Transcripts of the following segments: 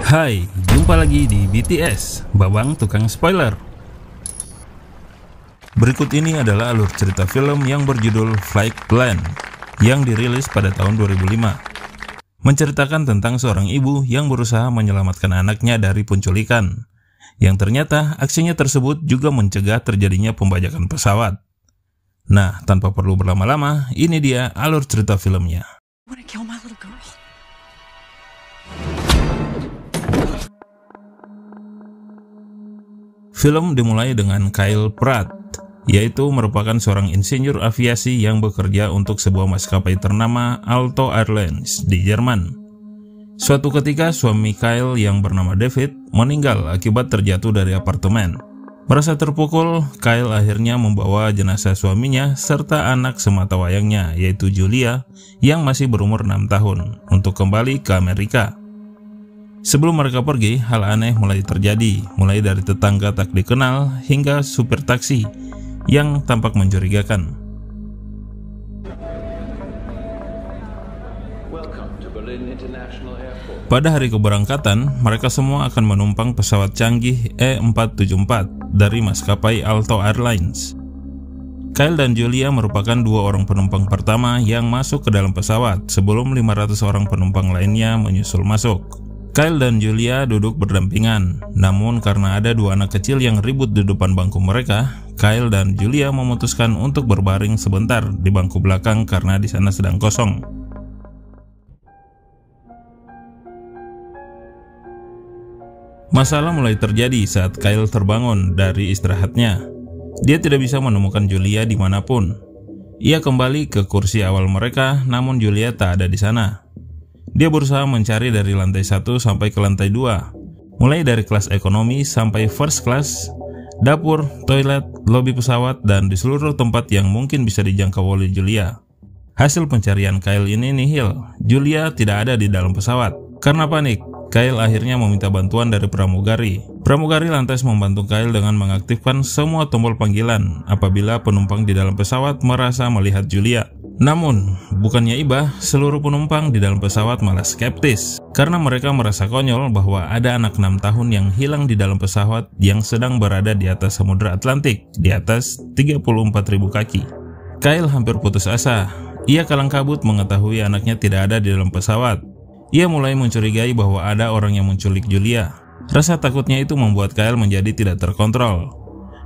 Hai, jumpa lagi di BTS, Babang Tukang Spoiler. Berikut ini adalah alur cerita film yang berjudul Flight Plan yang dirilis pada tahun 2005. Menceritakan tentang seorang ibu yang berusaha menyelamatkan anaknya dari penculikan, yang ternyata aksinya tersebut juga mencegah terjadinya pembajakan pesawat. Nah, tanpa perlu berlama-lama, ini dia alur cerita filmnya. Film dimulai dengan Kyle Pratt, yaitu merupakan seorang insinyur aviasi yang bekerja untuk sebuah maskapai ternama Alto Airlines di Jerman. Suatu ketika suami Kyle yang bernama David meninggal akibat terjatuh dari apartemen. Merasa terpukul, Kyle akhirnya membawa jenazah suaminya serta anak sematawayangnya, yaitu Julia yang masih berumur 6 tahun, untuk kembali ke Amerika. Sebelum mereka pergi, hal aneh mulai terjadi, mulai dari tetangga tak dikenal hingga supir taksi yang tampak mencurigakan. Pada hari keberangkatan, mereka semua akan menumpang pesawat canggih E474 dari maskapai Alto Airlines. Kyle dan Julia merupakan dua orang penumpang pertama yang masuk ke dalam pesawat sebelum 500 orang penumpang lainnya menyusul masuk. Kyle dan Julia duduk berdampingan, namun karena ada dua anak kecil yang ribut di depan bangku mereka, Kyle dan Julia memutuskan untuk berbaring sebentar di bangku belakang karena di sana sedang kosong. Masalah mulai terjadi saat Kyle terbangun dari istirahatnya. Dia tidak bisa menemukan Julia dimanapun. Ia kembali ke kursi awal mereka, namun Julia tak ada di sana. Dia berusaha mencari dari lantai 1 sampai ke lantai 2, mulai dari kelas ekonomi sampai first class, dapur, toilet, lobi pesawat, dan di seluruh tempat yang mungkin bisa dijangkau oleh Julia. Hasil pencarian Kyle ini nihil. Julia tidak ada di dalam pesawat. Karena panik, Kyle akhirnya meminta bantuan dari pramugari. Pramugari lantas membantu Kyle dengan mengaktifkan semua tombol panggilan apabila penumpang di dalam pesawat merasa melihat Julia. Namun, bukannya iba, seluruh penumpang di dalam pesawat malah skeptis karena mereka merasa konyol bahwa ada anak 6 tahun yang hilang di dalam pesawat yang sedang berada di atas Samudra Atlantik di atas 34.000 kaki. Kyle hampir putus asa. Ia kalang kabut mengetahui anaknya tidak ada di dalam pesawat. Ia mulai mencurigai bahwa ada orang yang menculik Julia. Rasa takutnya itu membuat Kyle menjadi tidak terkontrol.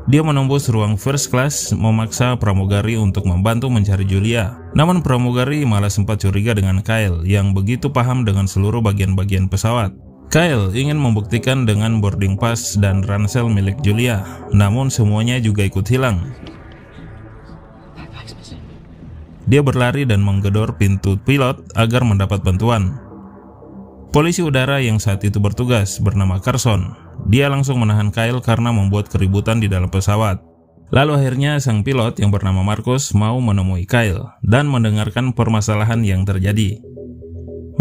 Dia menembus ruang first class, memaksa pramugari untuk membantu mencari Julia. Namun pramugari malah sempat curiga dengan Kyle yang begitu paham dengan seluruh bagian-bagian pesawat. Kyle ingin membuktikan dengan boarding pass dan ransel milik Julia, namun semuanya juga ikut hilang. Dia berlari dan menggedor pintu pilot agar mendapat bantuan. Polisi udara yang saat itu bertugas bernama Carson. Dia langsung menahan Kyle karena membuat keributan di dalam pesawat. Lalu akhirnya sang pilot yang bernama Marcus mau menemui Kyle dan mendengarkan permasalahan yang terjadi.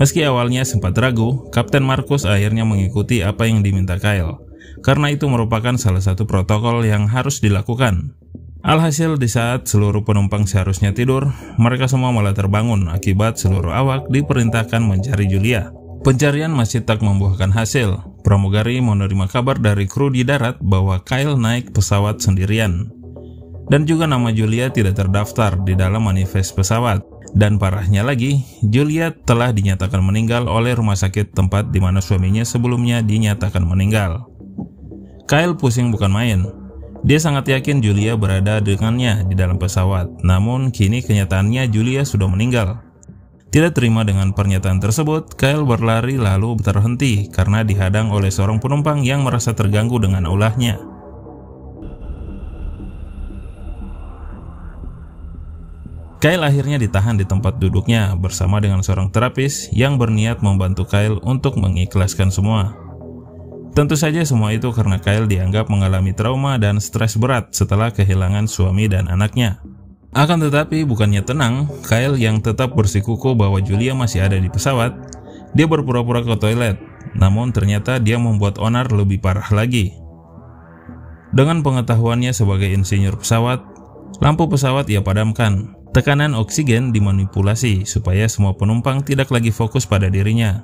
Meski awalnya sempat ragu, Kapten Marcus akhirnya mengikuti apa yang diminta Kyle, karena itu merupakan salah satu protokol yang harus dilakukan. Alhasil di saat seluruh penumpang seharusnya tidur, mereka semua malah terbangun akibat seluruh awak diperintahkan mencari Julia. Pencarian masih tak membuahkan hasil. Pramugari menerima kabar dari kru di darat bahwa Kyle naik pesawat sendirian. Dan juga nama Julia tidak terdaftar di dalam manifest pesawat. Dan parahnya lagi, Julia telah dinyatakan meninggal oleh rumah sakit tempat di mana suaminya sebelumnya dinyatakan meninggal. Kyle pusing bukan main. Dia sangat yakin Julia berada dengannya di dalam pesawat. Namun kini kenyataannya Julia sudah meninggal. Tidak terima dengan pernyataan tersebut, Kyle berlari lalu terhenti karena dihadang oleh seorang penumpang yang merasa terganggu dengan ulahnya. Kyle akhirnya ditahan di tempat duduknya bersama dengan seorang terapis yang berniat membantu Kyle untuk mengikhlaskan semua. Tentu saja semua itu karena Kyle dianggap mengalami trauma dan stres berat setelah kehilangan suami dan anaknya. Akan tetapi bukannya tenang, Kyle yang tetap bersikukuh bahwa Julia masih ada di pesawat, dia berpura-pura ke toilet, namun ternyata dia membuat onar lebih parah lagi. Dengan pengetahuannya sebagai insinyur pesawat, lampu pesawat ia padamkan. Tekanan oksigen dimanipulasi supaya semua penumpang tidak lagi fokus pada dirinya.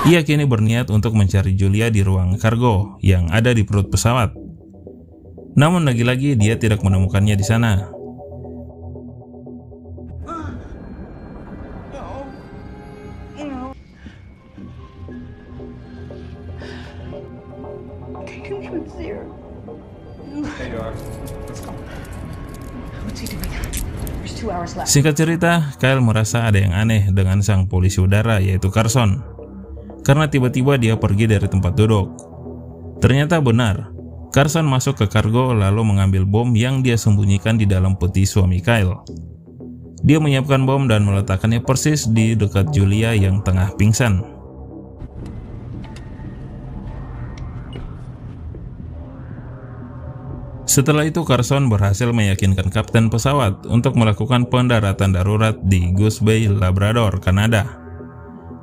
Ia kini berniat untuk mencari Julia di ruang kargo yang ada di perut pesawat. Namun lagi-lagi dia tidak menemukannya di sana. Singkat cerita, Kyle merasa ada yang aneh dengan sang polisi udara yaitu Carson, karena tiba-tiba dia pergi dari tempat duduk. Ternyata benar, Carson masuk ke kargo lalu mengambil bom yang dia sembunyikan di dalam peti suami Kyle. Dia menyiapkan bom dan meletakkannya persis di dekat Julia yang tengah pingsan. Setelah itu Carson berhasil meyakinkan kapten pesawat untuk melakukan pendaratan darurat di Goose Bay, Labrador, Kanada.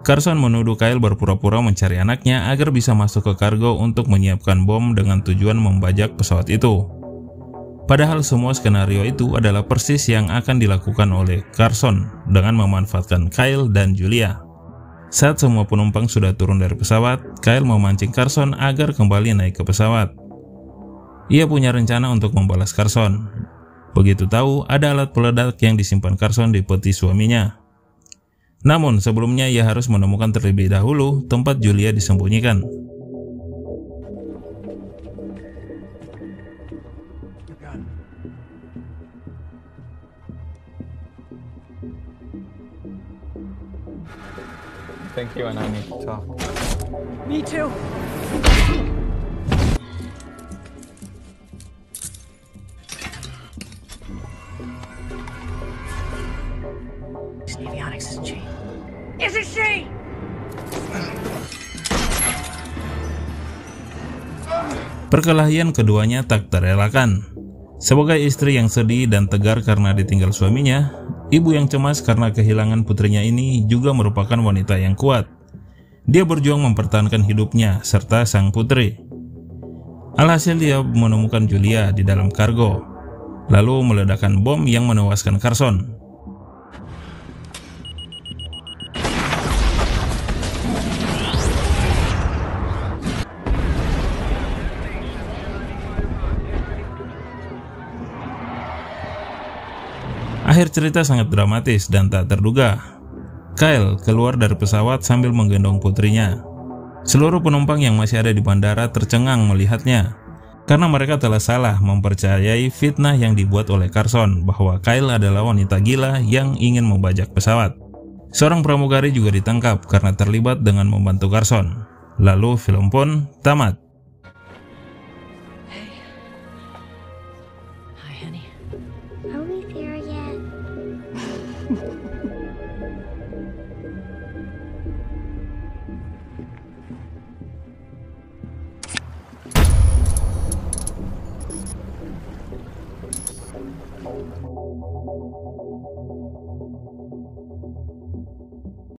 Carson menuduh Kyle berpura-pura mencari anaknya agar bisa masuk ke kargo untuk menyiapkan bom dengan tujuan membajak pesawat itu. Padahal semua skenario itu adalah persis yang akan dilakukan oleh Carson dengan memanfaatkan Kyle dan Julia. Saat semua penumpang sudah turun dari pesawat, Kyle memancing Carson agar kembali naik ke pesawat. Ia punya rencana untuk membalas Carson. Begitu tahu ada alat peledak yang disimpan Carson di peti suaminya. Namun sebelumnya ia harus menemukan terlebih dahulu tempat Julia disembunyikan. Thank you, and I need to talk. Me too. Avionics isn't she? Isn't she? Perkelahian keduanya tak terelakkan. Sebagai istri yang sedih dan tegar karena ditinggal suaminya, ibu yang cemas karena kehilangan putrinya ini juga merupakan wanita yang kuat. Dia berjuang mempertahankan hidupnya serta sang putri. Alhasil dia menemukan Julia di dalam kargo, lalu meledakkan bom yang menewaskan Carson. Akhir cerita sangat dramatis dan tak terduga. Kyle keluar dari pesawat sambil menggendong putrinya. Seluruh penumpang yang masih ada di bandara tercengang melihatnya, karena mereka telah salah mempercayai fitnah yang dibuat oleh Carson bahwa Kyle adalah wanita gila yang ingin membajak pesawat. Seorang pramugari juga ditangkap karena terlibat dengan membantu Carson. Lalu film pun tamat.